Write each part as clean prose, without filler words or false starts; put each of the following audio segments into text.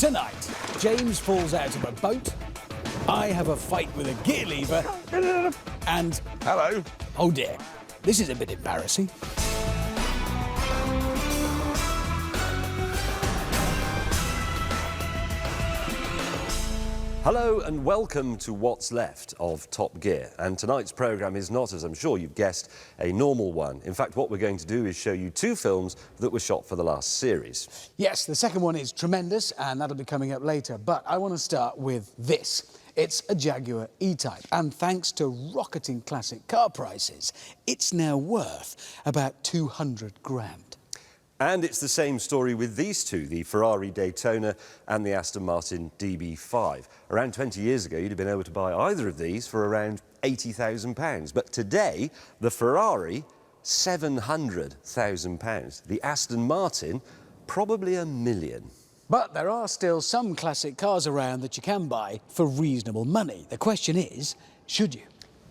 Tonight, James falls out of a boat, I have a fight with a gear lever, and... Hello. Oh dear, this is a bit embarrassing. Hello and welcome to what's left of Top Gear. And tonight's programme is not, as I'm sure you've guessed, a normal one. In fact, what we're going to do is show you two films that were shot for the last series. Yes, the second one is tremendous, and that'll be coming up later. But I want to start with this. It's a Jaguar E-Type, and thanks to rocketing classic car prices, it's now worth about 200 grand. And it's the same story with these two, the Ferrari Daytona and the Aston Martin DB5. Around 20 years ago, you'd have been able to buy either of these for around £80,000. But today, the Ferrari, £700,000. The Aston Martin, probably £1 million. But there are still some classic cars around that you can buy for reasonable money. The question is, should you?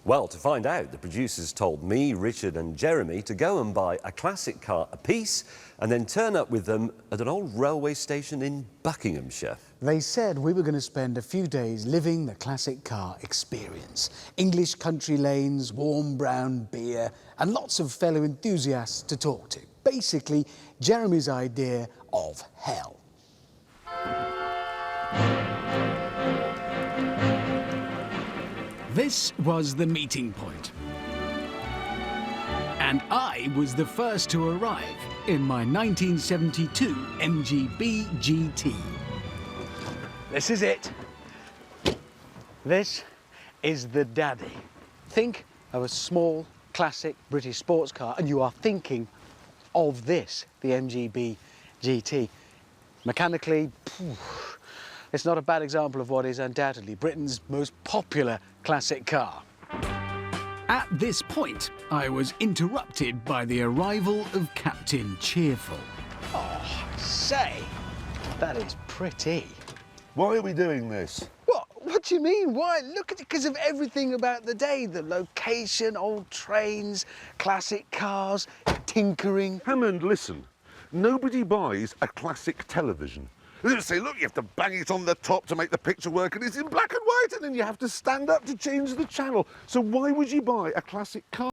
Well, to find out, the producers told me, Richard and Jeremy to go and buy a classic car apiece and then turn up with them at an old railway station in Buckinghamshire. They said we were going to spend a few days living the classic car experience. English country lanes, warm brown beer, and lots of fellow enthusiasts to talk to. Basically, Jeremy's idea of hell. This was the meeting point. And I was the first to arrive in my 1972 MGB GT. This is it. This is the daddy. Think of a small, classic British sports car, and you are thinking of this, the MGB GT. Mechanically, it's not a bad example of what is undoubtedly Britain's most popular classic car. At this point, I was interrupted by the arrival of Captain Cheerful. Oh, say, that is pretty. Why are we doing this? What do you mean? Why? Look at it, because of everything about the day. The location, old trains, classic cars, tinkering. Hammond, listen. Nobody buys a classic television. They say, look, you have to bang it on the top to make the picture work, and it's in black and white, and then you have to stand up to change the channel. So why would you buy a classic car?